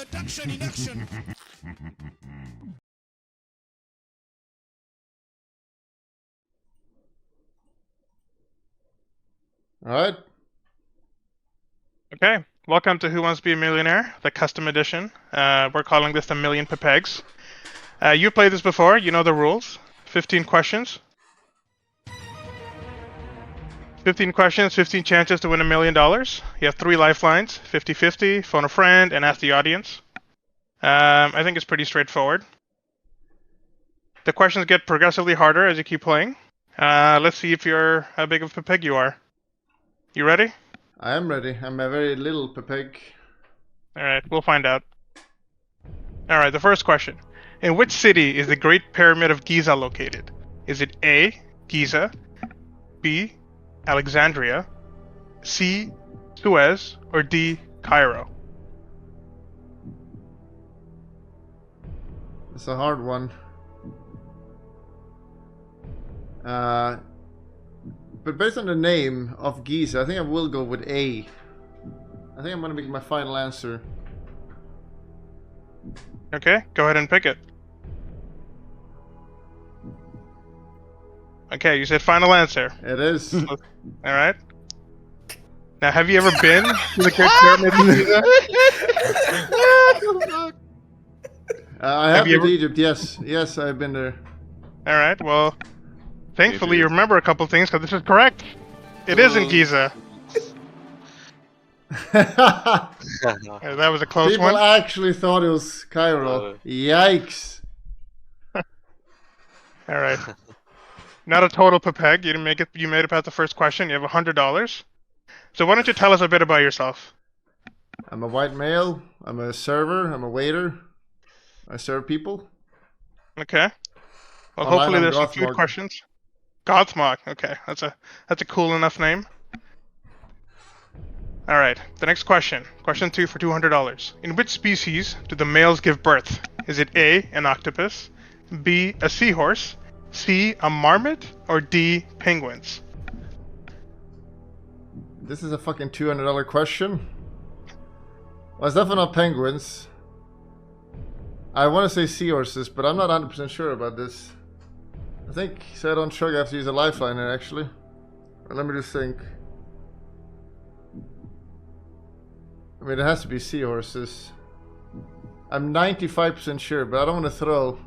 All right. Okay, welcome to Who Wants to Be a Millionaire, the custom edition. We're calling this the Million Pepegs. You played this before, you know the rules. 15 questions. 15 questions, 15 chances to win $1 million. You have 3 lifelines, 50-50, phone a friend, and ask the audience. I think it's pretty straightforward. The questions get progressively harder as you keep playing. Let's see if you're how big of a Pepeg you are. You ready? I am ready. I'm a very little Pepeg. Alright, we'll find out. Alright, the first question. In which city is the Great Pyramid of Giza located? Is it A, Giza, B, Alexandria, C, Suez, or D, Cairo? It's a hard one. But based on the name of Giza, I think I will go with A. I think I'm gonna make my final answer. Okay, go ahead and pick it. Okay, you said final answer. It is. Alright. Now, have you ever been to the Great Pyramid of Giza? I have been to Egypt, yes. Yes, I've been there. Alright, well, thankfully you remember a couple things because this is correct. It is in Giza. That was a close People one. actually thought it was Cairo. Yikes. Alright. Not a total Pepeg. You didn't make it. You made it past the first question. You have $100. So why don't you tell us a bit about yourself? I'm a white male. I'm a server. I'm a waiter. I serve people. Okay. Well, Online hopefully I'm there's some food Gothmog. questions. Gothmog. Okay, that's a cool enough name. All right. The next question. Question 2 for $200. In which species do the males give birth? Is it A, an octopus, B, a seahorse, C, a marmot, or D, penguins? This is a fucking $200 question. Well, it's definitely not penguins. I want to say seahorses, but I'm not 100% sure about this. I think, so I don't shrug, I have to use a lifeline here, actually. Let me just think. I mean, it has to be seahorses. I'm 95% sure, but I don't want to throw.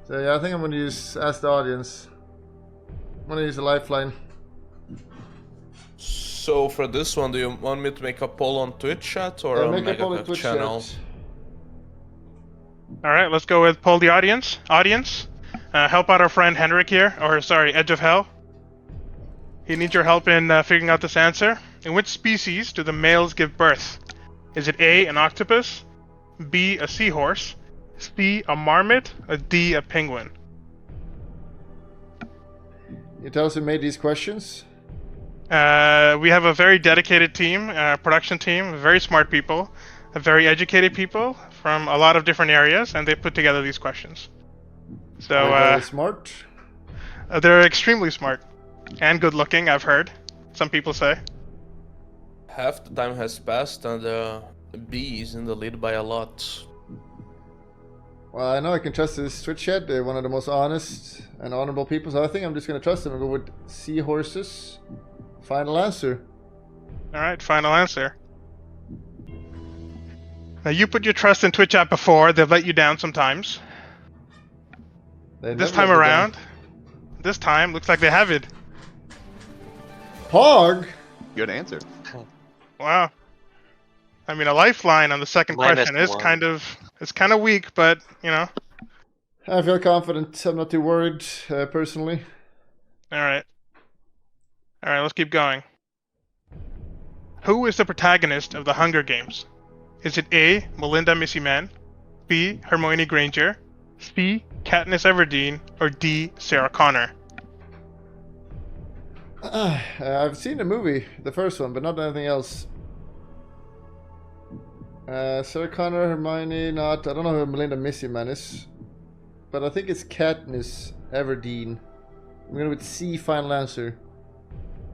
So yeah, I think I'm going to ask the audience. I'm going to use a lifeline. So for this one, do you want me to make a poll on Twitch chat or on Make a poll on Mega Twitch channel? chat. All right, let's go with poll the audience. Audience, help out our friend Henrik here, or sorry, Edge of Hell. He needs your help in figuring out this answer. In which species do the males give birth? Is it A, an octopus, B, a seahorse, C, a marmot, or D, a penguin? You tell us who made these questions? We have a very dedicated team, production team, very smart people, very educated people from a lot of different areas, and they put together these questions. So Very smart. they're extremely smart and good looking, I've heard. Some people say. Half the time has passed and B is in the lead by a lot. Well, I know I can trust this Twitch chat. They're one of the most honest and honorable people, so I think I'm just going to trust them and go with seahorses. Final answer. Alright, final answer. Now, you put your trust in Twitch app before, they've let you down sometimes. This time around, this time, looks like they have it. Pog? Good answer. Wow. I mean, a lifeline on the second question is kind of weak, but, you know. I feel confident. I'm not too worried, personally. Alright. Alright, let's keep going. Who is the protagonist of the Hunger Games? Is it A, Melinda Missy Mann, B, Hermione Granger, C, Katniss Everdeen, or D, Sarah Connor? I've seen the movie, the first one, but not anything else. Sarah Connor, Hermione, not. I don't know who Melinda Missy Man is, but I think it's Katniss Everdeen. I'm going with C, final answer.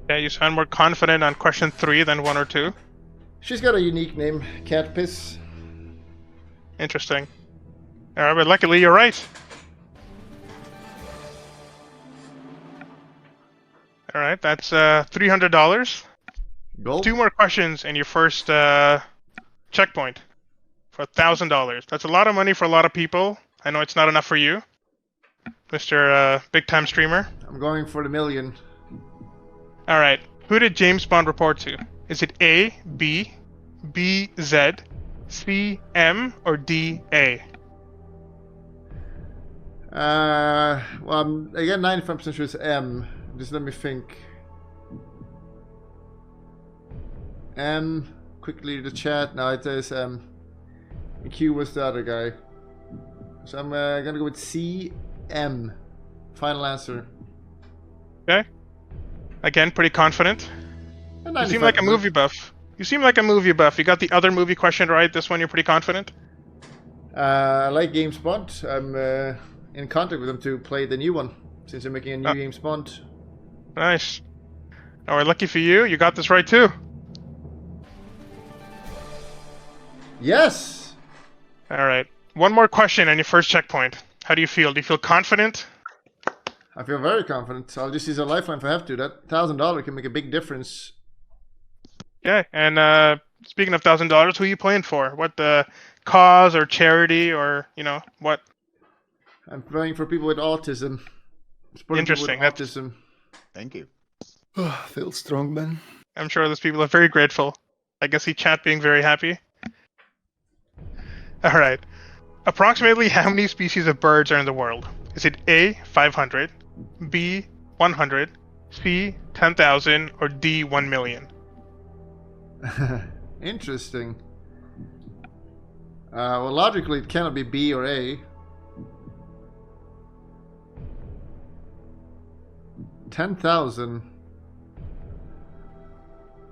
Yeah, you sound more confident on question 3 than 1 or 2. She's got a unique name, Cat Piss. Interesting. Alright, but luckily you're right. Alright, that's $300. Gold? 2 more questions and your first checkpoint for $1,000. That's a lot of money for a lot of people. I know it's not enough for you, Mr. Big Time Streamer. I'm going for the million. Alright, who did James Bond report to? Is it A, B, B, Z, C, M, or D, A? Well, I'm again 95% sure it's M. Just let me think. M. Quickly the chat. Now it says M. And Q was the other guy. So I'm gonna go with C, M. Final answer. Okay. Again, pretty confident. And You seem like a 95%. movie buff. You seem like a movie buff. You got the other movie question right. This one you're pretty confident. I like James Bond. I'm in contact with them to play the new one, since they're making a new Ah. James Bond. Nice. Alright, lucky for you, you got this right too. Yes! Alright. One more question and your first checkpoint. How do you feel? Do you feel confident? I feel very confident. I'll just use a lifeline if I have to. That $1,000 can make a big difference. Yeah, and speaking of $1,000, who are you playing for? What cause or charity or, you know, what? I'm playing for people with autism. Supporting people with Interesting, that's- autism. Thank you. Phil Strongman. I'm sure those people are very grateful. I can see chat being very happy. Alright. Approximately how many species of birds are in the world? Is it A, 500, B, 100, C, 10,000, or D, 1 million? Interesting. Well, logically, it cannot be B or A. 10,000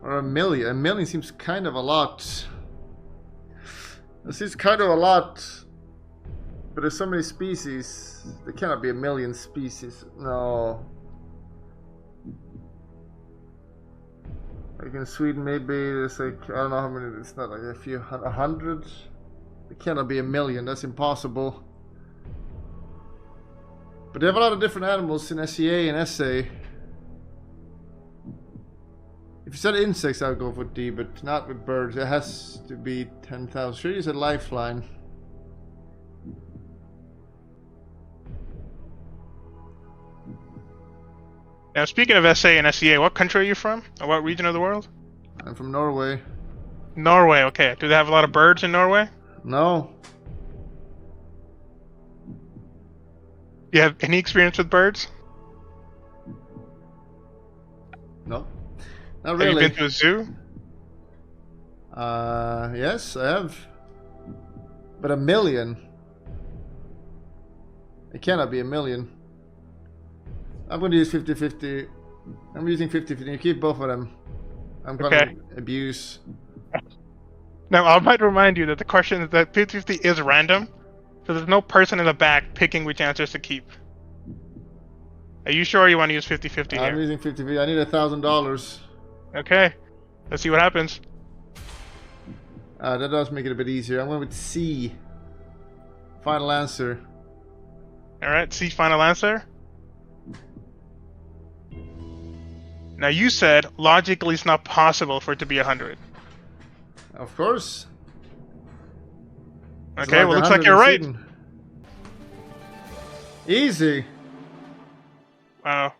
or a million. A million seems kind of a lot. It seems kind of a lot. But there's so many species. There cannot be a million species. No. Like in Sweden, maybe there's like, I don't know how many, it's not like a hundred. It cannot be a million, that's impossible. But they have a lot of different animals in SEA and SA. If you said insects, I would go for D, but not with birds. It has to be 10,000. Sure, use a lifeline. Now, speaking of SA and SEA, what country are you from? Or what region of the world? I'm from Norway. Norway, okay. Do they have a lot of birds in Norway? No. Do you have any experience with birds? No. Not Have you really. been to a zoo? Yes, I have. But a million. It cannot be a million. I'm going to use 50-50. I'm using 50-50. You keep both of them. I'm going Okay. to abuse. Now, I might remind you that the question is that 50-50 is random, so there's no person in the back picking which answers to keep. Are you sure you want to use 50-50 I'm here? using 50-50. I need $1,000. Okay. Let's see what happens. That does make it a bit easier. I'm going with C. Final answer. Alright, C, final answer. Now, you said logically it's not possible for it to be 100. Of course. It's Okay, well, looks like 100 you're in right. Sweden. Easy. Wow.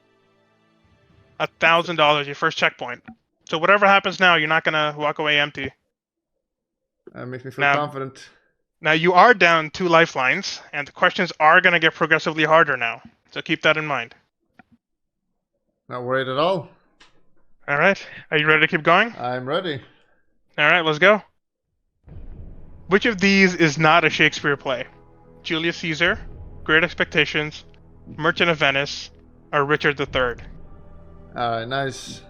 $1,000, your first checkpoint. So whatever happens now, you're not gonna walk away empty. That makes me feel Now- confident. Now, you are down 2 lifelines, and the questions are gonna get progressively harder now. So keep that in mind. Not worried at all. Alright, are you ready to keep going? I'm ready. Alright, let's go. Which of these is not a Shakespeare play? Julius Caesar, Great Expectations, Merchant of Venice, or Richard III? Alright, nice.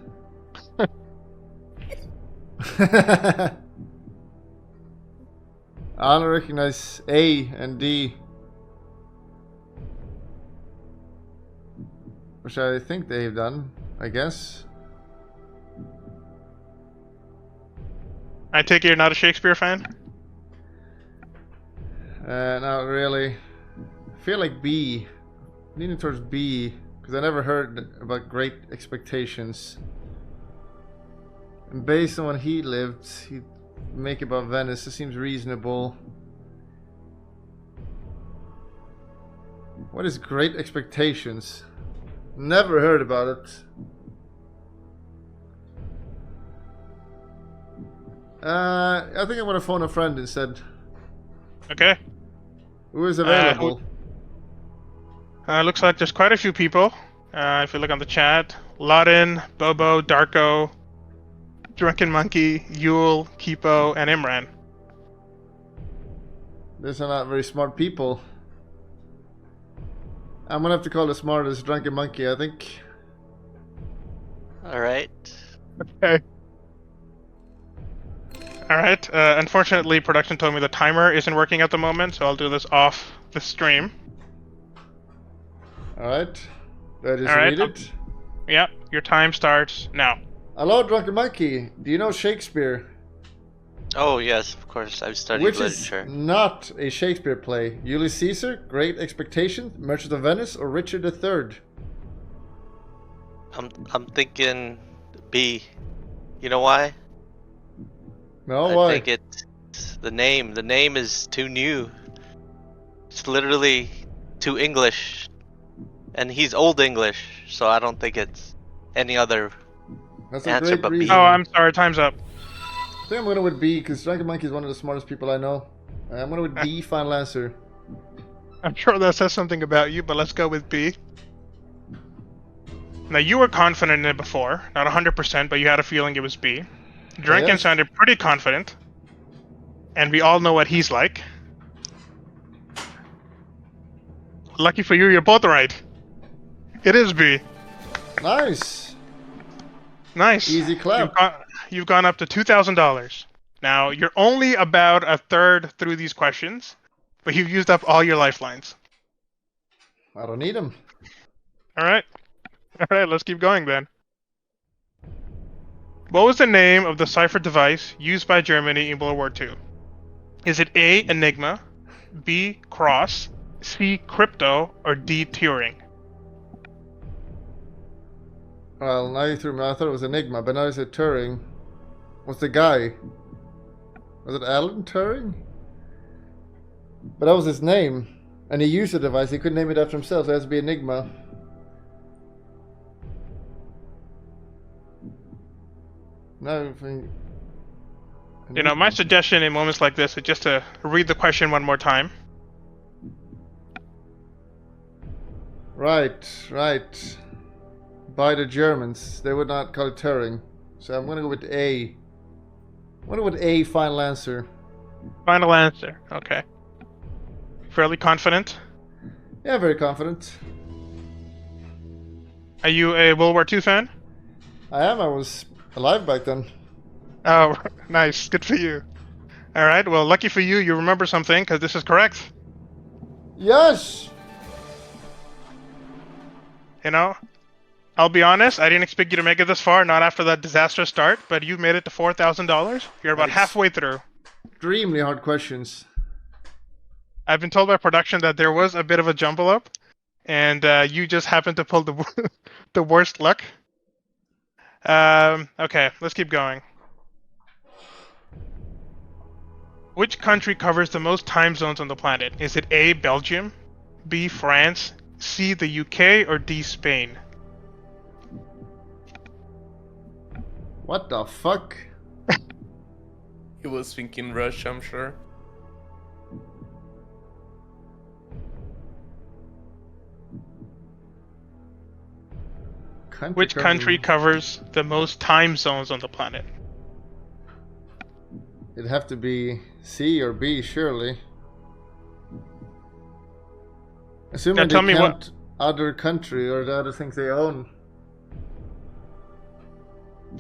I don't recognize A and D. Which I think they've done, I guess. I take it you're not a Shakespeare fan? Not really. I feel like B. Leaning towards B, because I never heard about Great Expectations. And based on what he lived, he'd make about Venice. It seems reasonable. What is Great Expectations? Never heard about it. I think I'm gonna phone a friend instead. Okay. Who is available? Looks like there's quite a few people. If you look on the chat, Laden, Bobo, Darko, Drunken Monkey, Yule, Kipo, and Imran. These are not very smart people. I'm gonna have to call the smartest Drunken Monkey, I think. Alright. Okay. Alright, unfortunately production told me the timer isn't working at the moment, so I'll do this off the stream. Alright. That is Alright, needed. Yep, your time starts now. Hello, Drunken Monkey. Do you know Shakespeare? Oh, yes, of course. I've studied Which literature. is not a Shakespeare play? Julius Caesar, Great Expectations, Merchant of Venice, or Richard III? I'm thinking B. You know why? No, I why? think it's the name. The name is too new. It's literally too English. And he's Old English, so I don't think it's any other That's a answer great but B. reason. Oh, I'm sorry, time's up. I think I'm gonna with B, because Drunken Monkey is one of the smartest people I know. I'm gonna with B, final answer. I'm sure that says something about you, but let's go with B. Now, you were confident in it before. Not 100%, but you had a feeling it was B. Drunken Yes. sounded pretty confident. And we all know what he's like. Lucky for you, you're both right. It is B. Nice. Nice. Easy clap. You've gone up to $2,000. Now, you're only about a third through these questions, but you've used up all your lifelines. I don't need him. Alright. Alright, let's keep going then. What was the name of the cipher device used by Germany in World War II? Is it A, Enigma, B, Cross, C, Crypto, or D, Turing? Well, now you threw me. I thought it was Enigma, but now you said Turing. What's the guy? Was it Alan Turing? But that was his name. And he used the device. He couldn't name it after himself, so it has to be Enigma. No, You know, my suggestion in moments like this is just to read the question one more time. Right. By the Germans. They would not call it Turing. So I'm gonna go with A. I'm gonna go with A, final answer. Final answer. Okay. Fairly confident. Yeah, very confident. Are you a World War II fan? I am. I was alive back then. Oh, nice. Good for you. Alright, well, lucky for you, you remember something, because this is correct. Yes! You know, I'll be honest, I didn't expect you to make it this far, not after that disastrous start, but you've made it to $4,000. You're about Nice. halfway through. Extremely hard questions. I've been told by production that there was a bit of a jumble up, and you just happened to pull the, the worst luck. Okay, let's keep going. Which country covers the most time zones on the planet? Is it A, Belgium, B, France, C, the UK, or D, Spain? What the fuck? He was thinking Russia, I'm sure. Which country covers the most time zones on the planet? It'd have to be C or B, surely. Assuming tell they me count other country or the other things they own.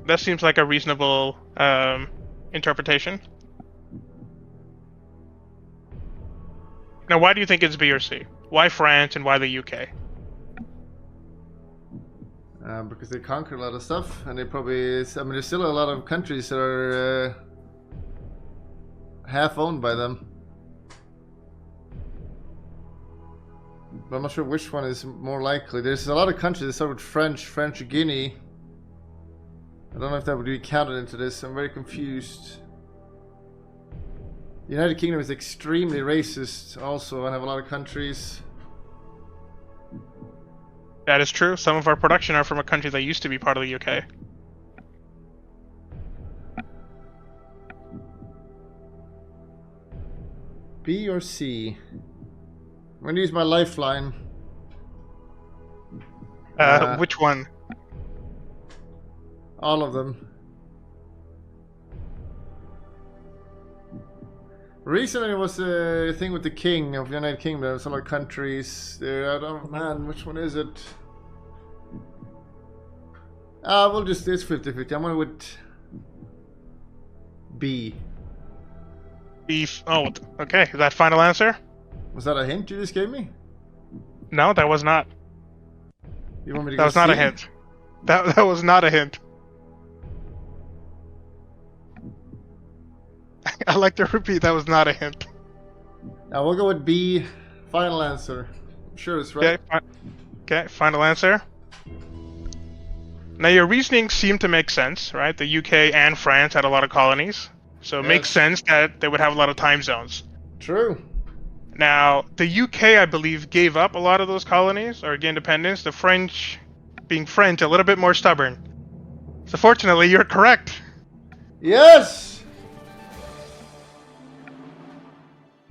That seems like a reasonable interpretation. Now, why do you think it's B or C? Why France and why the UK? Because they conquer a lot of stuff, and they probably. I mean, there's still a lot of countries that are half owned by them. But I'm not sure which one is more likely. There's a lot of countries that start with French Guinea. I don't know if that would be counted into this. I'm very confused. The United Kingdom is extremely racist also, and have a lot of countries. That is true. Some of our production are from a country that used to be part of the UK. B or C? I'm gonna use my lifeline. Which one? All of them. Recently, it was a thing with the King of the United Kingdom. There's a lot of countries there. I don't, man, which one is it? We'll just, it's 50-50. I'm gonna with B. Beef. Oh, okay. Is that final answer? Was that a hint you just gave me? No, that was not. You want me to That go was not C? a hint. That was not a hint. I like to repeat, that was not a hint. Now we'll go with B. Final answer. I'm sure it's right. Okay, final answer. Now your reasoning seemed to make sense, right? The UK and France had a lot of colonies, so it makes sense that they would have a lot of time zones. True. Now, the UK, I believe, gave up a lot of those colonies, or gained independence. The French, being French, a little bit more stubborn. So fortunately, you're correct. Yes!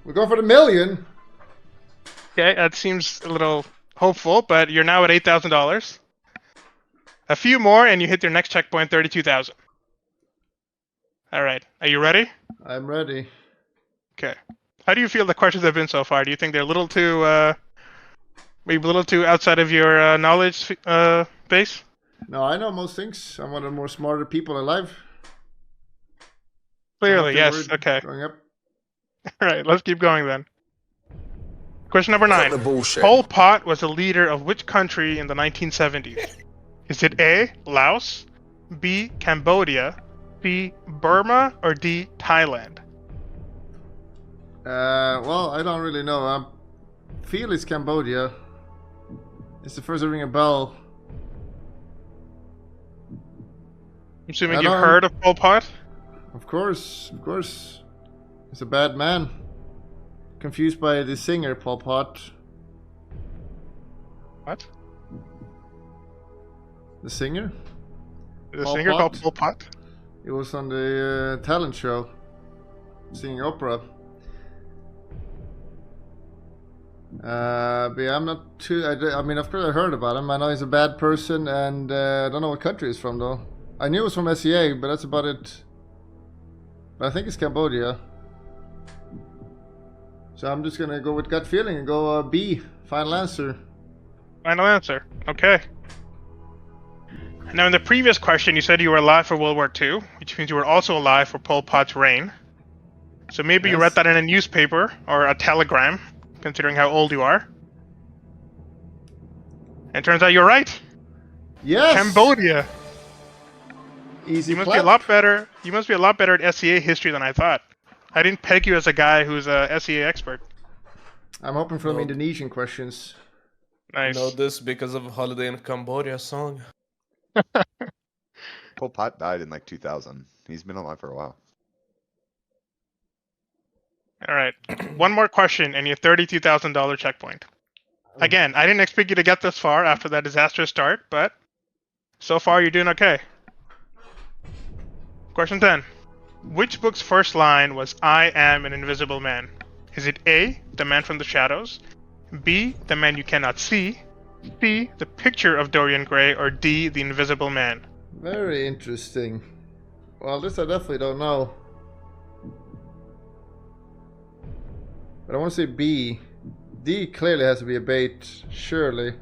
We're going for the million. Okay, that seems a little hopeful, but you're now at $8,000. A few more, and you hit your next checkpoint, 32,000. All right, are you ready? I'm ready. Okay. How do you feel the questions have been so far? Do you think they're a little too, maybe a little too outside of your knowledge base? No, I know most things. I'm one of the more smarter people alive. Clearly, yes. Okay. Going up. All right, let's keep going then. Question number Cut 9. the bullshit. Pol Pot was the leader of which country in the 1970s? Is it A, Laos, B, Cambodia, C, Burma, or D, Thailand? Well, I don't really know. I feel it's Cambodia. It's the first to ring a bell. I'm assuming you've heard of Pol Pot? Of course, of course. He's a bad man. Confused by the singer Pol Pot. What? The singer? The Pol singer Pot? called Pol Pot? It was on the talent show. Singing opera. But yeah, I'm not too... I mean, of course I heard about him. I know he's a bad person, and I don't know what country he's from, though. I knew it was from SEA, but that's about it. But I think it's Cambodia. So I'm just gonna go with gut feeling and go B. Final answer. Final answer. Okay. Now, in the previous question, you said you were alive for World War II, which means you were also alive for Pol Pot's reign. So maybe you read that in a newspaper or a telegram, considering how old you are. And it turns out you're right. Yes! Cambodia. Easy You must clap. be a lot better. You must be a lot better at SEA history than I thought. I didn't peg you as a guy who's a SEA expert. I'm hoping for the Indonesian questions. Nice. I know this because of Holiday in Cambodia song. Pol Pot died in like 2000. He's been alive for a while. All right. One more question and your $32,000 checkpoint. Again, I didn't expect you to get this far after that disastrous start, but so far you're doing okay. Question 10. Which book's first line was I am an invisible man? Is it A, The Man from the Shadows, B, The Man You Cannot See, C, The Picture of Dorian Gray, or D, The Invisible Man? Very interesting. Well, this I definitely don't know. But I want to say B. D clearly has to be a bait, surely.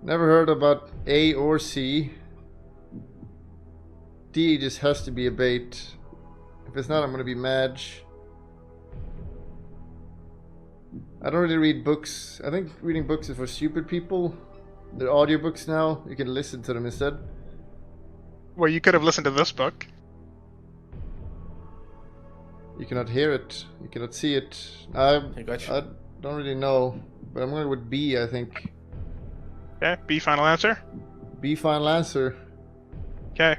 Never heard about A or C. D just has to be a bait. If it's not, I'm gonna be mad. I don't really read books. I think reading books is for stupid people. They're audiobooks now. You can listen to them instead. Well, you could have listened to this book. You cannot hear it. You cannot see it. I got you. I don't really know, but I'm going with B, I think. Okay, B final answer. B, final answer. Okay.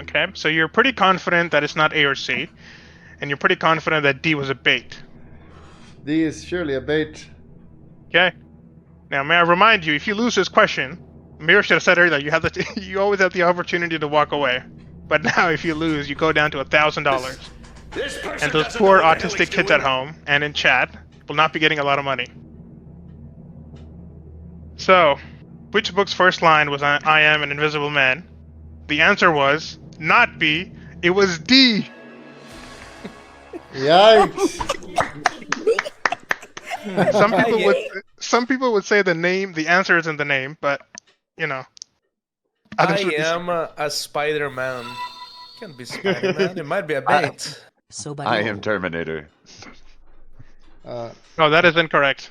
Okay, so you're pretty confident that it's not A or C, and you're pretty confident that D was a bait. D is surely a bait. Okay. Now, may I remind you, if you lose this question, Mir should have said earlier, you have you always have the opportunity to walk away. But now, if you lose, you go down to $1,000. And those poor autistic kids at home and in chat will not be getting a lot of money. So, which book's first line was I am an invisible man? The answer was not B, it was D. Yikes! Some people would say the answer is in the name, but you know. I am a Spider-Man. Can't be Spider-Man. It might be a bait. I am Terminator. Uh, No, that is incorrect.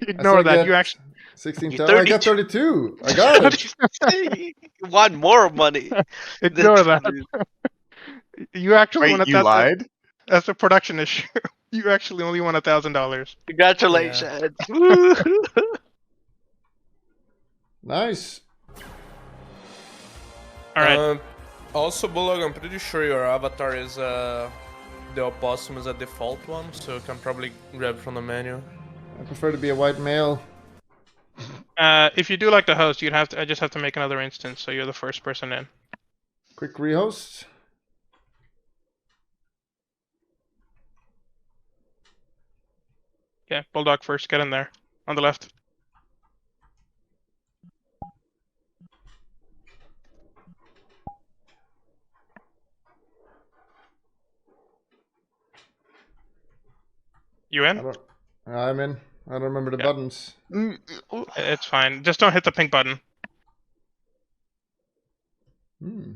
Ignore that. You actually 16. I got 32. I got it. You want more money. ignore that. You actually won Wait, you lied? That's a production issue. You actually only won $1,000. Congratulations. Nice. All right. Also, Bulldog, I'm pretty sure your avatar is the opossum is a default one, so you can probably grab from the menu. I prefer to be a white male. If you do like the host, I just have to make another instance, so you're the first person in. Quick rehost. Yeah, Bulldog first. Get in there. On the left. You in? I'm in. I don't remember the buttons. It's fine. Just don't hit the pink button. Hmm.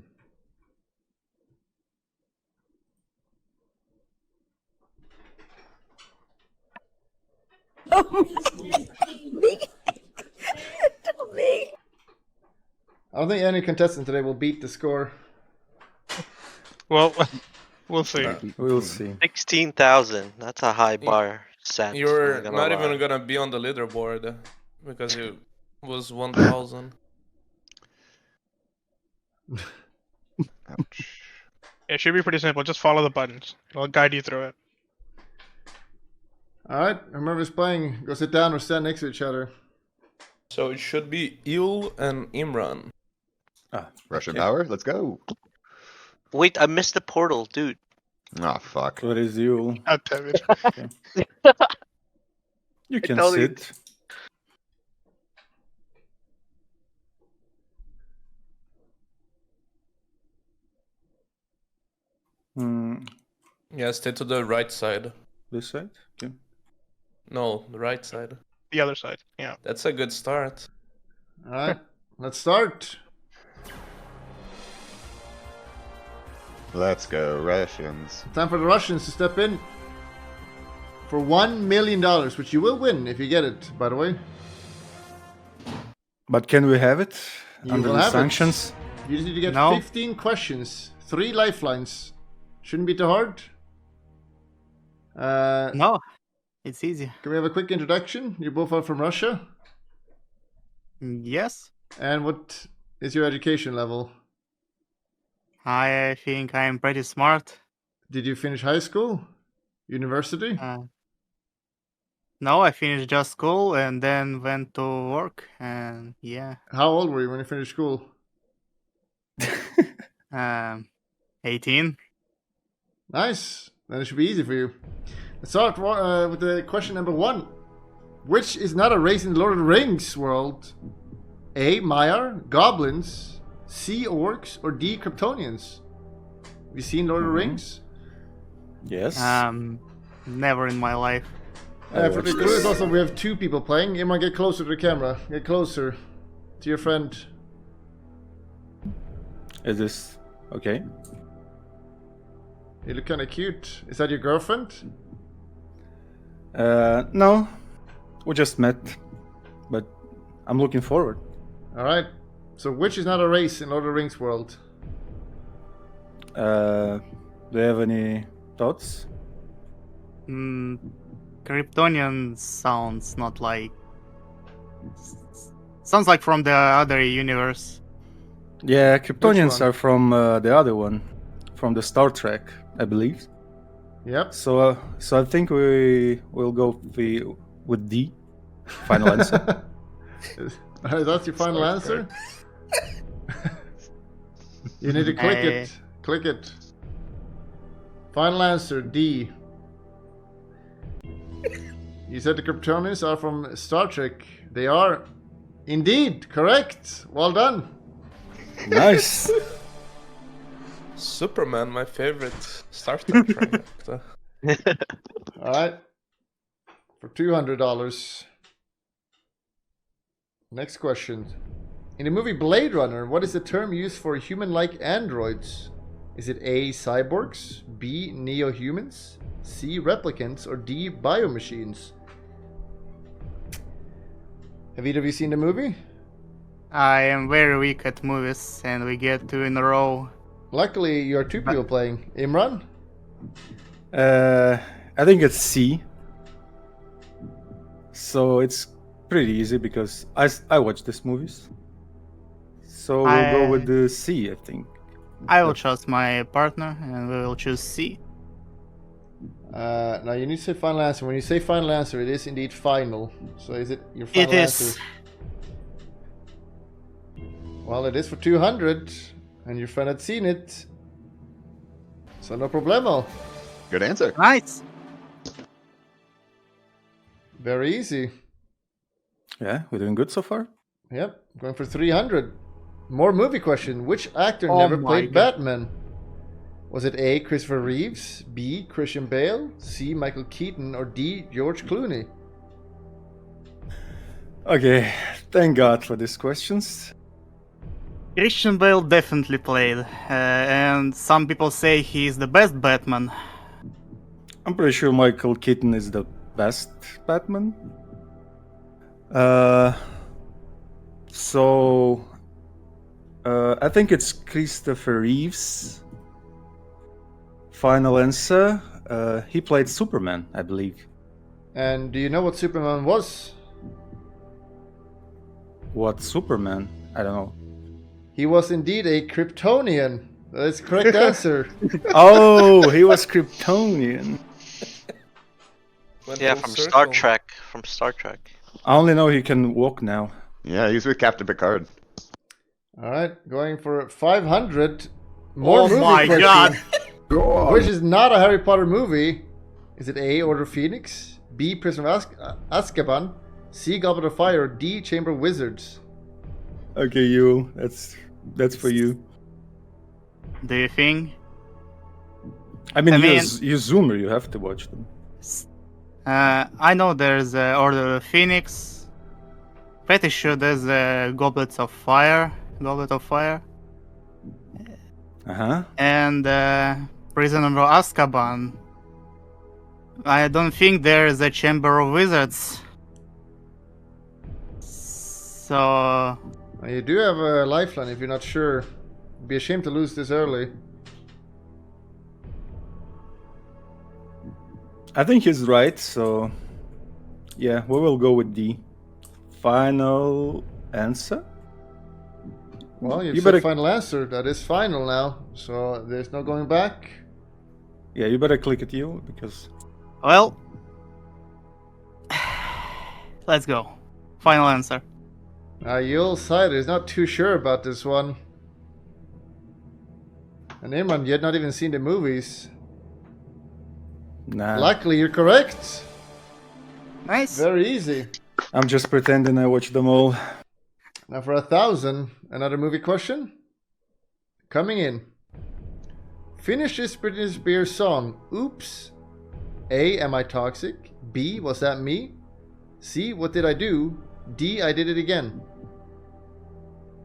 I don't think any contestant today will beat the score. Well, we'll see. We'll see. 16,000. That's a high bar set. You're gonna not lie. even gonna be on the leaderboard because it was 1,000. Ouch. It should be pretty simple. Just follow the buttons. I'll guide you through it. Alright, whoever's playing, go sit down or stand next to each other. So it should be Il and Imran. Russian Okay. power? Let's go. Wait, I missed the portal, dude. Ah, fuck. What is you? God damn it. You can totally- sit. Hmm, Yeah, stay to the right side. this side? Okay. No, the right side. The other side. Yeah. That's a good start. Alright, let's start. Let's go, Russians. Time for the Russians to step in for $1 million, which you will win if you get it, by the way. But can we have it You under will the have it. sanctions? You just need to get No. 15 questions, 3 lifelines. Shouldn't be too hard. No, it's easy. Can we have a quick introduction? You both are from Russia. Yes, And what is your education level? I think I'm pretty smart. Did you finish high school? University? No, I finished just school and then went to work, and yeah, How old were you when you finished school? 18. Nice. Then it should be easy for you. Let's start with the question number 1. Which is not a race in the Lord of the Rings world? A. Maiar, goblins, C. orcs, or D. Kryptonians? Have you seen Lord of the Rings? Yes. Never in my life. I For the watched clues this. also, we have 2 people playing. Emma, get closer to the camera. Get closer to your friend. Is this okay? You look kind of cute. Is that your girlfriend? No. We just met. But I'm looking forward. Alright. So which is not a race in Lord of the Rings world? Do you have any thoughts? Kryptonian sounds not like. Sounds like from the other universe. Yeah, Kryptonians one? are from the other one, from the Star Trek, I believe. Yep. So I think we will go with D. Final answer. Is that your final answer? You need to click it. Click it. Final answer, D. You said the Kryptonians are from Star Trek. They are indeed correct. Well done. Nice. Superman, my favorite Star Trek character. All right. For $200. Next question. In the movie Blade Runner, what is the term used for human-like androids? Is it A, cyborgs, B, neo-humans, C, replicants, or D, biomachines? Have either of you seen the movie? I am very weak at movies, and we get 2 in a row. Luckily, you are 2 people playing. Imran? I think it's C. So it's pretty easy because I watch these movies. So we'll go with the C, I think. I will trust my partner, and we will choose C. Now you need to say final answer. When you say final answer, it is indeed final. So is it your final answer? It is. Well, it is for 200, and your friend had seen it. So no problemo. Good answer. Nice. Very easy. Yeah, we're doing good so far. Yep, going for 300. More movie question. Which actor Oh never my played God. Batman? Was it A, Christopher Reeves, B, Christian Bale, C, Michael Keaton, or D, George Clooney? Okay, thank God for these questions. Christian Bale definitely played, and some people say he's the best Batman. I'm pretty sure Michael Keaton is the best Batman. I think it's Christopher Reeves. Final answer. He played Superman, I believe. And do you know what Superman was? What Superman? I don't know. He was indeed a Kryptonian. That is the correct answer. Oh, he was Kryptonian. Went Yeah, full from circle. Star Trek. From Star Trek. I only know he can walk now. Yeah, he's with Captain Picard. All right, going for 500. More Oh movie my question. God. Which is not a Harry Potter movie. Is it A, Order of Phoenix, B, Prisoner of Azkaban, C, Goblet of Fire, or D, Chamber of Wizards? Okay, you. That's for you. Do you think? I mean, I you're, mean- you're Zoomer. You have to watch them. I know there's Order of Phoenix. Pretty sure there's Goblet of Fire. Uh-huh. And Prisoner of Azkaban. I don't think there's a Chamber of Wizards. So Now, you do have a lifeline if you're not sure. Be a shame to lose this early. I think he's right, so yeah, we will go with D. Final answer? Well, you've You said better- final answer. That is final now. So there's no going back. Yeah, you better click it, you, because well, let's go. Final answer. Yul Sider is not too sure about this one. And Imran, you had not even seen the movies. nah, Luckily, you're correct. Nice. Very easy. I'm just pretending I watched them all. Now for 1,000, another movie question. Coming in. Finish this Britney Spears song. Oops. A, am I toxic? B, was that me? C, what did I do? D, I did it again.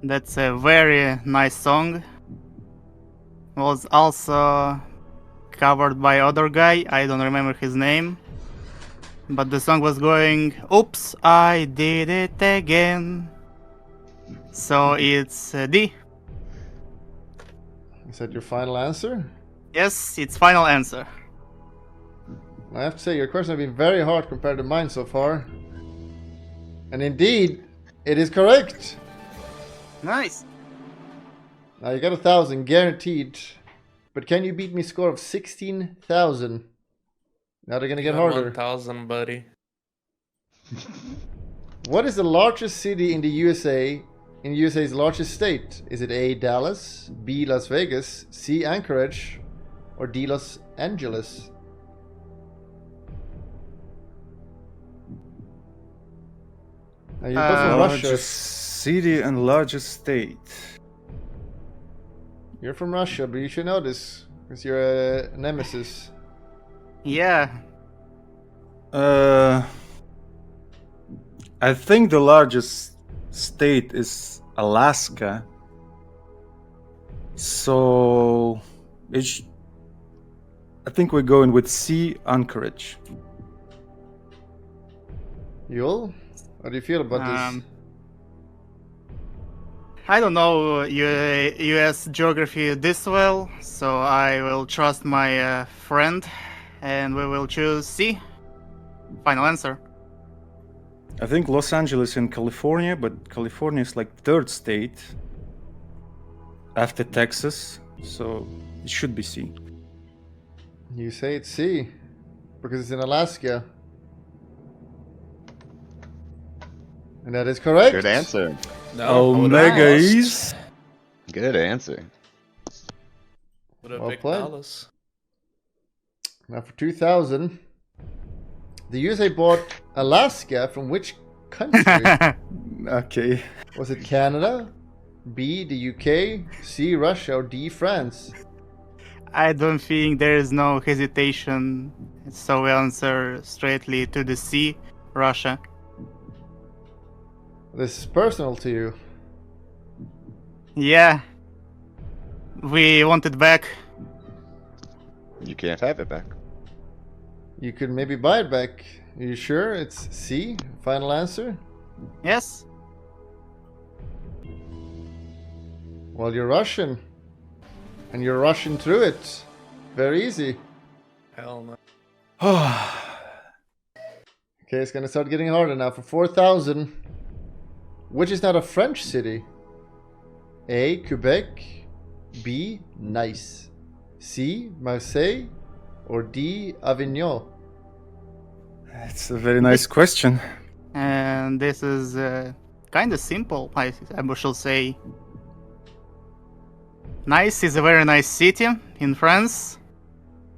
That's a very nice song. Was also covered by other guy. I don't remember his name. But the song was going, oops, I did it again. So it's D. Is that your final answer? Yes, it's final answer. I have to say, your questions have been very hard compared to mine so far. And indeed, it is correct. Nice. Now you got 1,000 guaranteed. But can you beat me a score of 16,000? Now they're gonna get harder. 1,000, buddy. What is the largest city in the USA? In USA's largest state? Is it A. Dallas, B. Las Vegas, C. Anchorage, or D. Los Angeles? Now you're both from Russia. Largest city and largest state. You're from Russia, but you should know this because you're a nemesis. Yeah. I think the largest state is Alaska. So I think we're going with C, Anchorage. Yul, how do you feel about this? I don't know US geography this well, so I will trust my friend and we will choose C. Final answer. I think Los Angeles in California, but California is like third state after Texas, so it should be C. You say it's C because it's in Alaska. And that is correct. Good answer. Omega is. Good answer. What a Well big played. Dallas. Now for 2,000. The USA bought Alaska from which country? Okay. Was it Canada, B. the UK, C. Russia, or D. France? I don't think there is no hesitation, so we answer straightly to the C, Russia. This is personal to you. Yeah. We want it back. You can't have it back. You could maybe buy it back. Are you sure it's C? Final answer? Yes? Well, you're Russian. And you're rushing through it. Very easy. Hell no. Okay, it's gonna start getting harder now. For 4,000. Which is not a French city? A. Quebec, B. Nice, C. Marseille, or D. Avignon? It's a very nice question. And this is kind of simple, I shall say. Nice is a very nice city in France.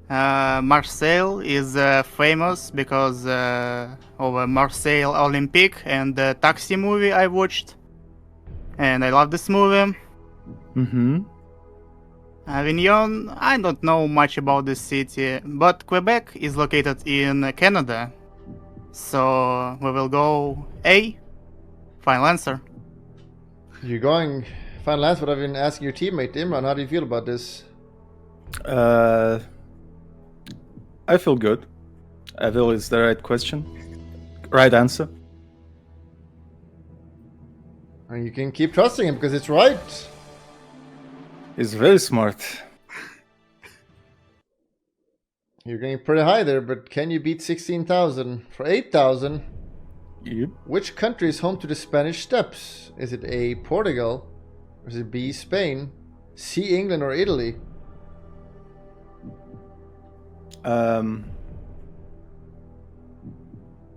Marseille is famous because of a Marseille Olympic and the Taxi movie I watched. And I love this movie. Mm-hmm. Avignon, I don't know much about this city, but Quebec is located in Canada. So we will go A. Final answer. You're going final answer, but I've been asking your teammate Imran. How do you feel about this? I feel good. I feel it's the right question. Right answer. And you can keep trusting him because it's right. He's very smart. You're getting pretty high there, but can you beat 16,000? For 8,000, Yep. which country is home to the Spanish Steps? Is it A. Portugal, or is it B. Spain, C. England, or Italy?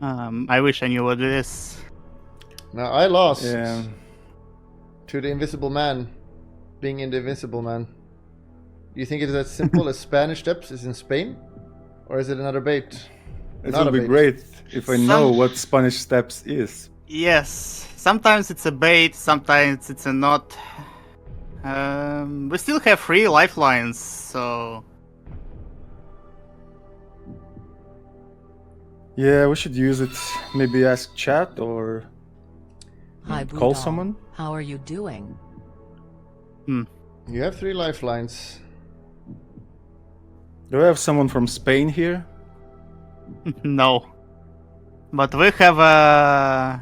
I wish I knew what it is. Now I lost Yeah. to the Invisible Man, being in the Invisible Man. Do you think it is as simple as Spanish Steps is in Spain, or is it another bait? It Not would a be bait. great if I know what Spanish Steps is. Yes, sometimes it's a bait, sometimes it's a not. We still have 3 lifelines, so Yeah, we should use it. Maybe ask chat or Hi, call Bulldog. someone. How are you doing? You have 3 lifelines. Do we have someone from Spain here? no. But we have a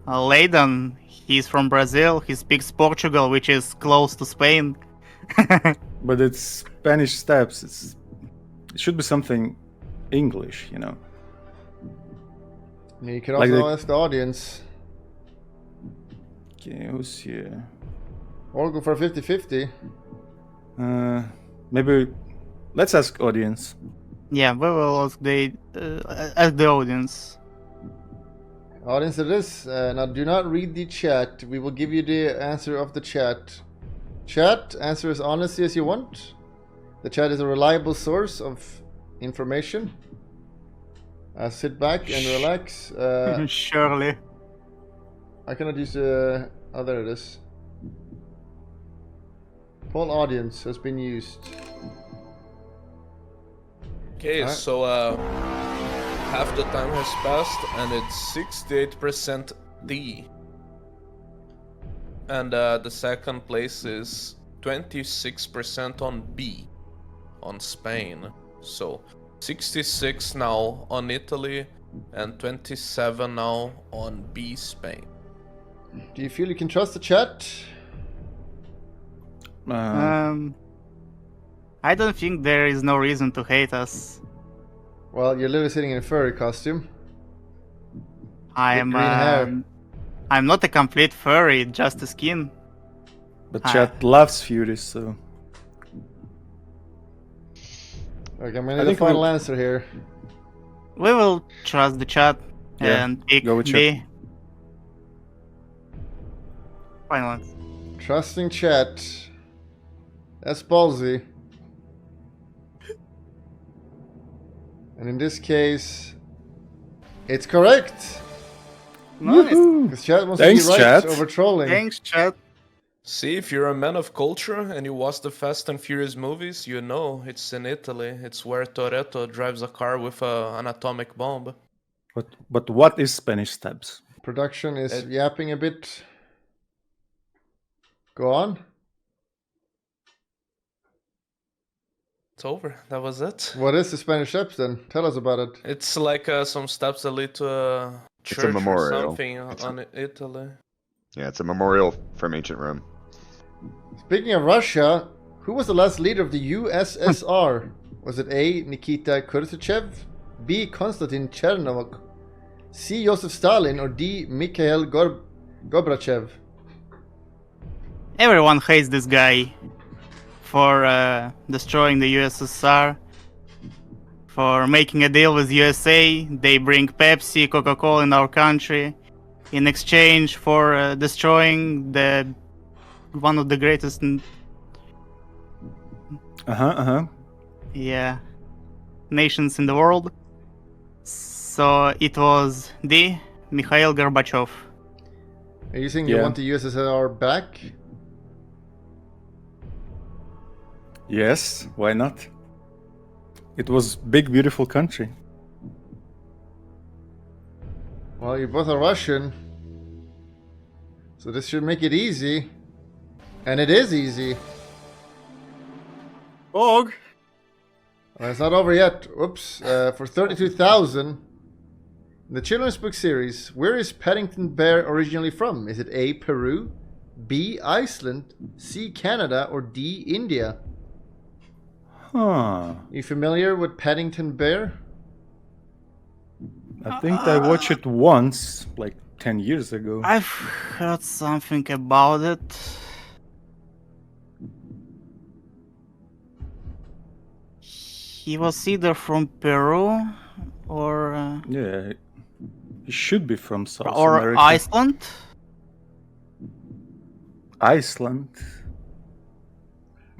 Leiden. He's from Brazil. He speaks Portugal, which is close to Spain. But it's Spanish steps. It should be something English, you know. You can Like also the- ask the audience. Okay, who's here? Or go for 50-50. Maybe let's ask audience. Yeah, we will ask the audience. Audience, it is. Now, do not read the chat. We will give you the answer of the chat. Chat, answer as honestly as you want. The chat is a reliable source of information. Sit back and relax. Surely. I cannot use the... Oh, there it is. Poll audience has been used. Okay, Alright. so half the time has passed, and it's 68% D. And the second place is 26% on B, on Spain. So 66 now on Italy, and 27 now on B, Spain. Do you feel you can trust the chat? I don't think there is no reason to hate us. Well, you're literally sitting in a furry costume. I'm green hair. I'm not a complete furry, just a skin. But chat loves Fury, so Okay, I'm gonna I need a think final we- answer here. We will trust the chat Yeah, and pick go with B. Final answer. Trusting chat. That's ballsy. And in this case, it's correct. Nice. Because chat wants Thanks, to be right chat. over trolling. Thanks, chat. See, if you're a man of culture and you watch the Fast and Furious movies, you know it's in Italy. It's where Toretto drives a car with an atomic bomb. but what is Spanish steps? Production is yapping a bit. Go on. It's over. That was it. What is the Spanish Steps then? Tell us about it. It's like some steps that lead to a It's a church or memorial. something It's on Italy. Yeah, it's a memorial from ancient Rome. Speaking of Russia, who was the last leader of the USSR? Was it A. Nikita Khrushchev, B. Konstantin Chernov, C. Joseph Stalin, or D. Mikhail Gorbachev? Everyone hates this guy for destroying the USSR, for making a deal with USA. They bring Pepsi, Coca-Cola in our country in exchange for destroying one of the greatest nations in the world. So it was D. Mikhail Gorbachev. Are you saying you Yeah. want the USSR back? Yes, why not? It was big, beautiful country. Well, you both are Russian. So this should make it easy. And it is easy. Og. Well, it's not over yet. Oops. For 32,000. In the children's book series, where is Paddington Bear originally from? Is it A. Peru, B. Iceland, C. Canada, or D. India? Huh. You familiar with Paddington Bear? I think I watched it once, like 10 years ago. I've heard something about it. He was either from Peru or Yeah, it should be from South or America. Iceland. Iceland.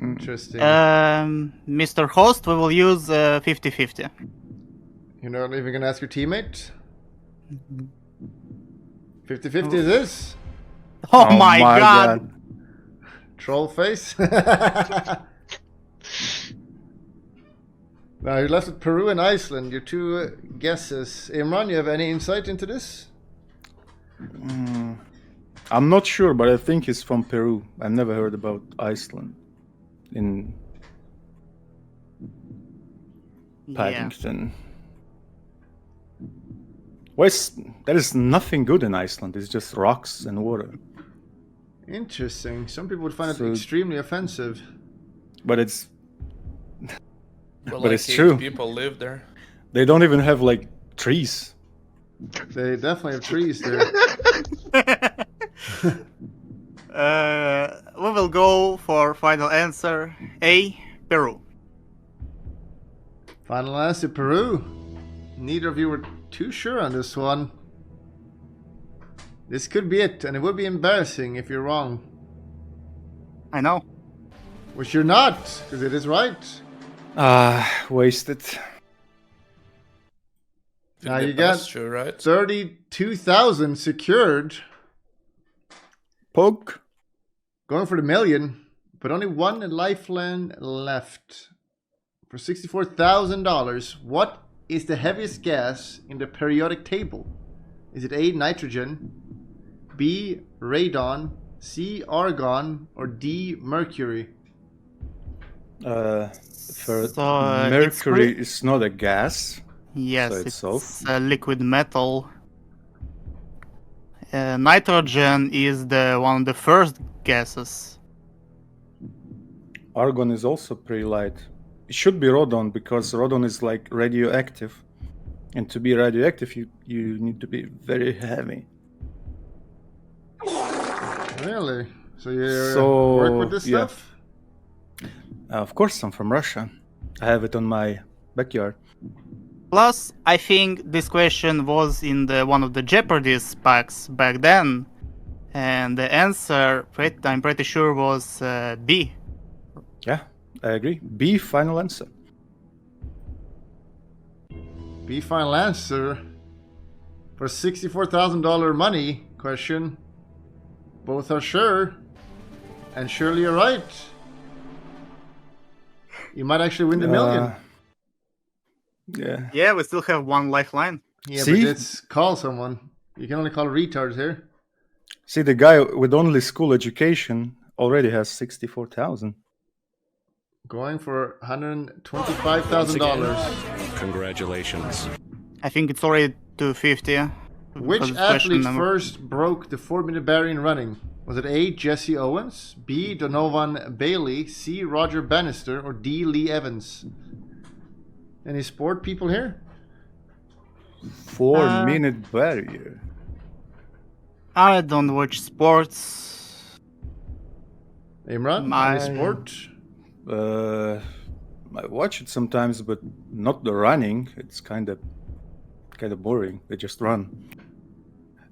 Interesting. Mr. Host, we will use 50-50. You're not even gonna ask your teammate? 50-50 it is. Oh, my god. Troll face. Now you're left with Peru and Iceland. Your two guesses. Imran, you have any insight into this? I'm not sure, but I think he's from Peru. I've never heard about Iceland in Yeah. Paddington. There is nothing good in Iceland. It's just rocks and water. Interesting. Some people would find it So- extremely offensive. but it's But, But like it's 8 true. people live there. they don't even have like trees. They definitely have trees there. We will go for final answer. A. Peru. Final answer, Peru. Neither of you were too sure on this one. This could be it, and it would be embarrassing if you're wrong. I know. Which you're not, because it is right. Wasted. Now Did you the got best, sure, right? 32,000 secured. Poke. Going for the million, but only one lifeline left. For $64,000, what is the heaviest gas in the periodic table? Is it A, nitrogen, B, radon, C, argon, or D, mercury? Mercury is not a gas. Yes, So it's it's a liquid metal. Nitrogen is the one of the first gases. Argon is also pretty light. It should be radon because radon is like radioactive. And to be radioactive, you need to be very heavy. Really? So you So, work with this yeah. stuff? Of course, I'm from Russia. I have it on my backyard. Plus, I think this question was in one of the Jeopardy's packs back then. And the answer, I'm pretty sure, was B. Yeah, I agree. B, final answer. B, final answer. For $64,000 money question. Both are sure. And surely you're right. You might actually win the million. Yeah. Yeah, we still have one lifeline. Yeah, See? but let's call someone. You can only call retards here. See, the guy with only school education already has 64,000. Going for $125,000. Congratulations. I think it's already 250. Which because it's question athlete number- first broke the 4-minute barrier in running? Was it A, Jesse Owens, B, Donovan Bailey, C, Roger Bannister, or D, Lee Evans? Any sport people here? 4-minute barrier. I don't watch sports. Imran, My- any sport? I watch it sometimes, but not the running. It's kind of boring. They just run.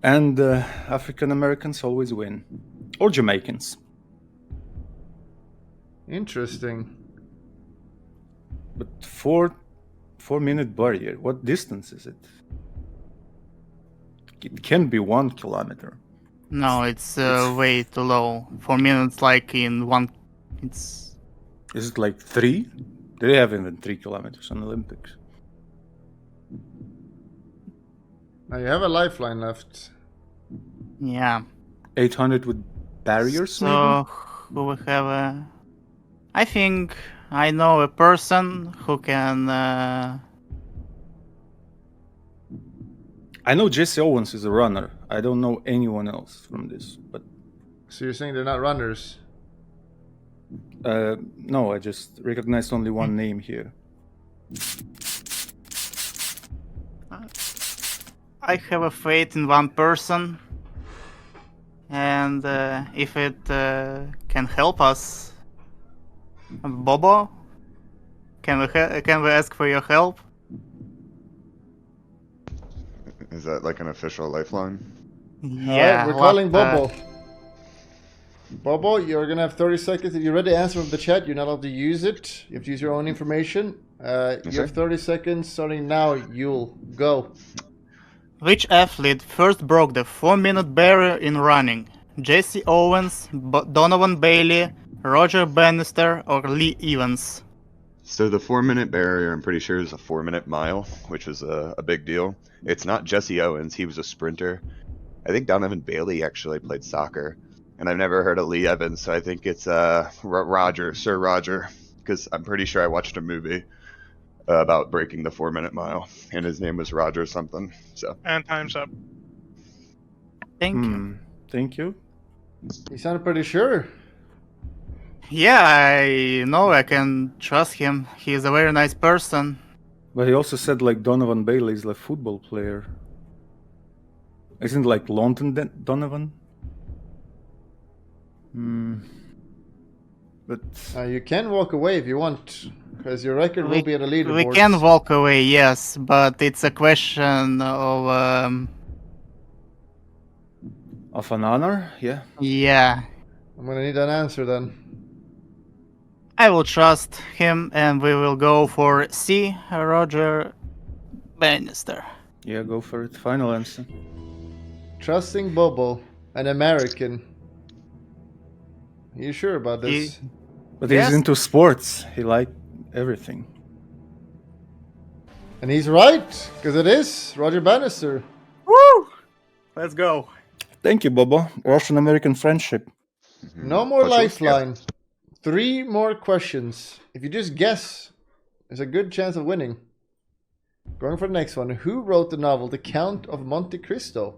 And African Americans always win, or Jamaicans. Interesting. But 4-minute barrier. What distance is it? It can be 1 kilometer. No, it's way too low. 4 minutes, like in one. It's Is it like 3? They have even 3 kilometers on Olympics. Now you have a lifeline left. yeah. 800 with barriers, maybe? So who we have? I think I know a person who can. I know Jesse Owens is a runner. I don't know anyone else from this, but So you're saying they're not runners? no, I just recognized only one name here. I have a faith in one person, and if it can help us, Bobo, can we ask for your help? Is that like an official lifeline? Alright, we're calling Bobo. Bobo, you're gonna have 30 seconds. If you read the answer from the chat, you're not allowed to use it. You have to use your own information. You have 30 seconds starting now. You'll go. Which athlete first broke the 4-minute barrier in running? Jesse Owens, Donovan Bailey, Roger Bannister, or Lee Evans? So the 4-minute barrier, I'm pretty sure, is a 4-minute mile, which was a big deal. It's not Jesse Owens. He was a sprinter. I think Donovan Bailey actually played soccer. And I've never heard of Lee Evans, so I think it's Roger, Sir Roger, because I'm pretty sure I watched a movie about breaking the 4-minute mile, and his name was Roger something. So And time's up. Thank you. Thank you. You sounded pretty sure. Yeah, I know I can trust him. He's a very nice person. But he also said like Donovan Bailey is a football player. Isn't like London Donovan? But You can walk away if you want, because your record will be at a leaderboard. We can walk away, yes, but it's a question of of an honor, yeah. yeah. I'm gonna need an answer then. I will trust him, and we will go for C. Roger Bannister. Yeah, go for it. Final answer. Trusting Bobo, an American. Are you sure about this? But Yes. he's into sports. He liked everything. And he's right, because it is Roger Bannister. Woo! Let's go. Thank you, Bobo. Russian-American friendship. No more Почувствовал. lifeline. 3 more questions. If you just guess, there's a good chance of winning. Going for the next one. Who wrote the novel The Count of Monte Cristo?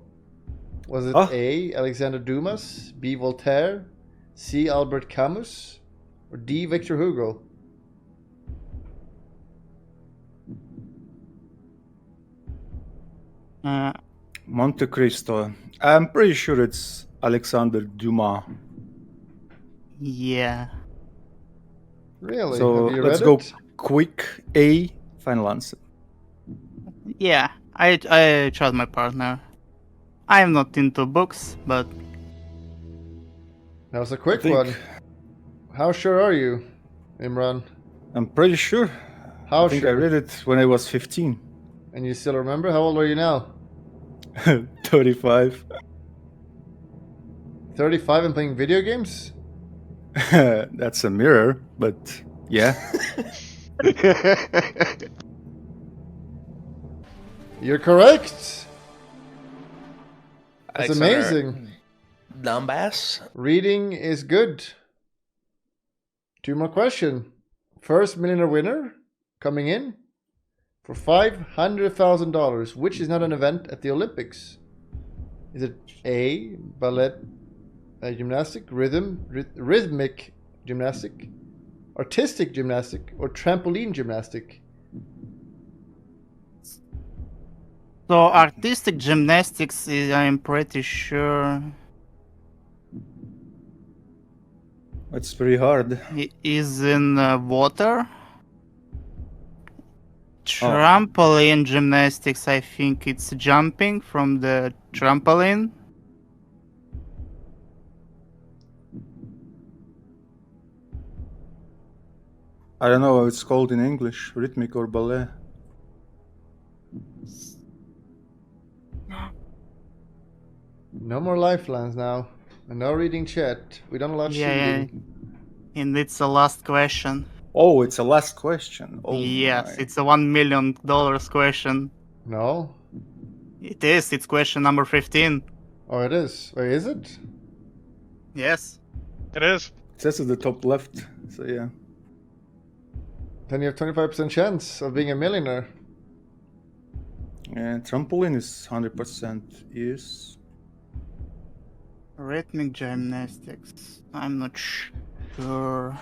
Was it A. Alexander Dumas, B. Voltaire, C. Albert Camus, or D. Victor Hugo? Monte Cristo. I'm pretty sure it's Alexander Dumas. Yeah. Really? So Have you let's read go it? quick. A. Final answer. Yeah, I trust my partner. I'm not into books, but That was a quick think- one. How sure are you, Imran? I'm pretty sure. How I think I sure? read it when I was 15. And you still remember? How old are you now? 35. 35 and playing video games? That's a mirror, but yeah. You're correct. That's Alexander amazing. Dumbass. Reading is good. 2 more questions. First millionaire winner coming in for $500,000, which is not an event at the Olympics. Is it A, ballet, gymnastic, rhythmic gymnastic, artistic gymnastic, or trampoline gymnastic? so artistic gymnastics is, I'm pretty sure, It's pretty hard. is in water. Trampoline gymnastics, I think it's jumping from the trampoline. I don't know how it's called in English, rhythmic or ballet. No more lifelines now. And no reading chat. We don't allow Yeah, cheating. and it's the last question. Oh, it's a last question. Oh, Yes, my. it's a $1 million question. No? It is. It's question number 15. Oh, it is. Wait, is it? Yes. It is. It says at the top left. So yeah. Then you have 25% chance of being a millionaire. And trampoline is 100% yes. Rhythmic gymnastics. I'm not sure.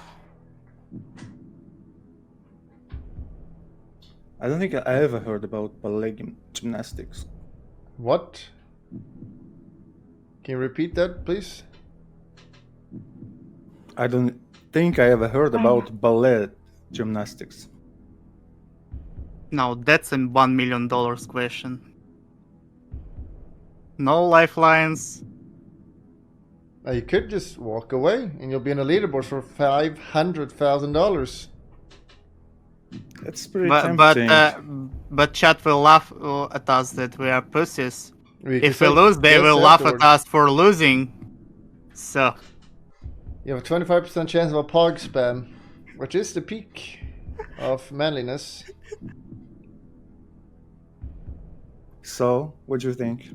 I don't think I ever heard about ballet gymnastics. What? Can you repeat that, please? I don't think I ever heard about ballet gymnastics. No, that's a $1 million question. No lifelines. You could just walk away and you'll be in a leaderboard for $500,000. That's pretty But tempting. but chat will laugh at us that we are pussies. can If we say lose, they yes will laugh at afterwards. us for losing. So You have a 25% chance of a pog spam, which is the peak of manliness. So, what do you think?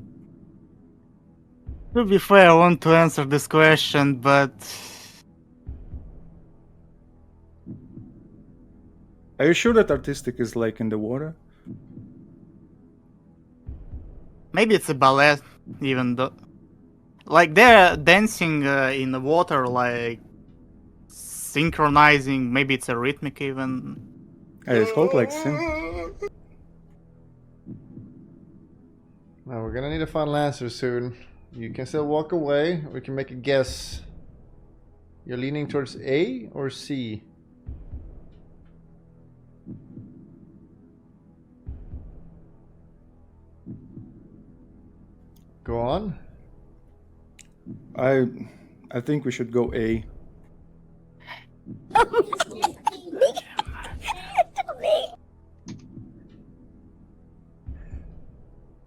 to be fair, I want to answer this question, but Are you sure that artistic is like in the water? maybe it's a ballet, even though, like they're dancing in the water like synchronizing. Maybe it's a rhythmic even. It's called like synth. Now we're gonna need a final answer soon. You can still walk away, or you can make a guess. You're leaning towards A or C? Go on. I think we should go A.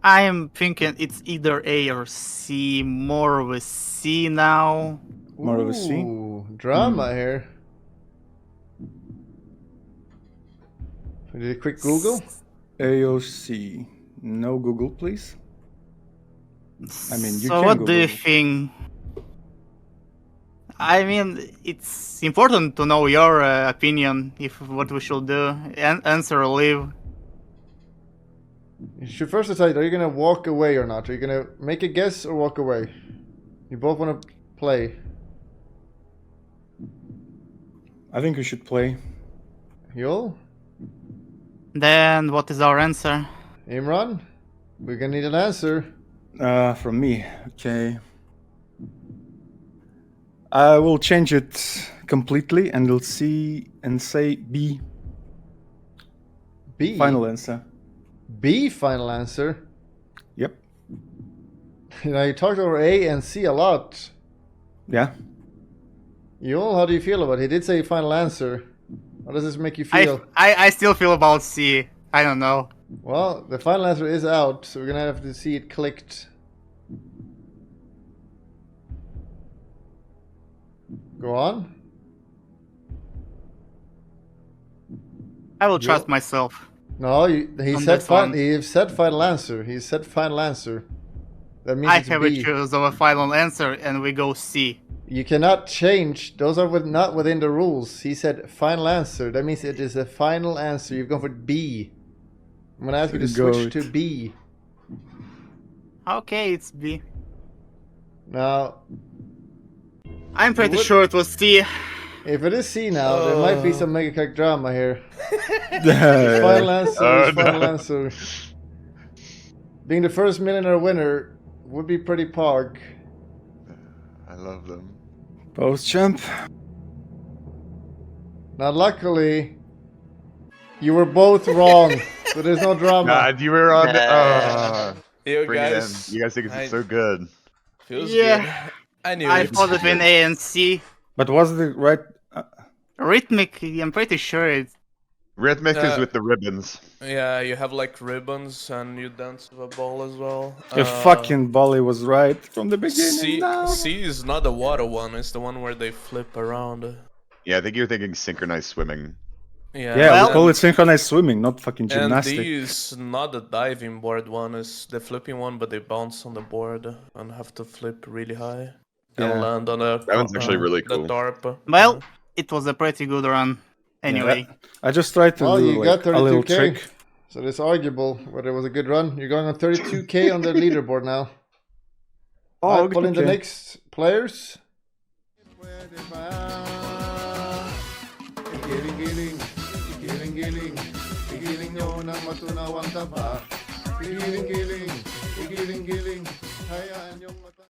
I am thinking it's either A or C. More of a C now. More of a C? Ooh, drama here. Did a quick Google? A or C. No Google, please. I mean, you So can what Google do you it. think? I mean, it's important to know your opinion if what we should do. Answer or leave. You should first decide, are you gonna walk away or not? Are you gonna make a guess or walk away? You both wanna play. I think we should play. Yul? Then what is our answer? Imran? We're gonna need an answer. From me. Okay. I will change it completely and we'll see and say B. B? Final answer. B final answer? Yep. You know, you talked over A and C a lot. Yeah. Yul, how do you feel about it? He did say final answer. How does this make you feel? I still feel about C. I don't know. Well, the final answer is out, so we're gonna have to see it clicked. Go on. I will trust myself. No, he On said this one. he said final answer. He said final answer. That means I it's have B. a choice of a final answer and we go C. You cannot change. Those are not within the rules. He said final answer. That means it is a final answer. You've gone for B. I'm gonna ask you to switch to B. Okay, it's B. Now, I'm pretty What? sure it was C. if it is C now, there might be some mega crack drama here. Yeah. Final answer Oh, is final no. answer. Being the first millionaire winner would be pretty pog. I love them. Post champ. Now, luckily, you were both wrong, so there's no drama. God, you were on. You Bring it in. guys, You guys think it's I- so good. feels Yeah. good. I knew I it. thought between A and C. But was the right? Rhythmic, I'm pretty sure it's. Rhythmic is with the ribbons. Yeah, you have like ribbons and you dance with a ball as well. The fucking Bolly was right from the beginning. C, No. C is not the water one, it's the one where they flip around. Yeah, I think you're thinking synchronized swimming. Yeah, Yeah, Well- we call it synchronized swimming, not fucking and gymnastic. these not the diving board one, is the flipping one, but they bounce on the board and have to flip really high and Yeah. land on the That one's actually really cool. the tarp. Well, it was a pretty good run. Anyway. I just tried to Well, do you like, got a little 32K. trick. So it's arguable whether it was a good run. You're going on 32K on the leaderboard now. Oh, I'll pull in the okay. next players.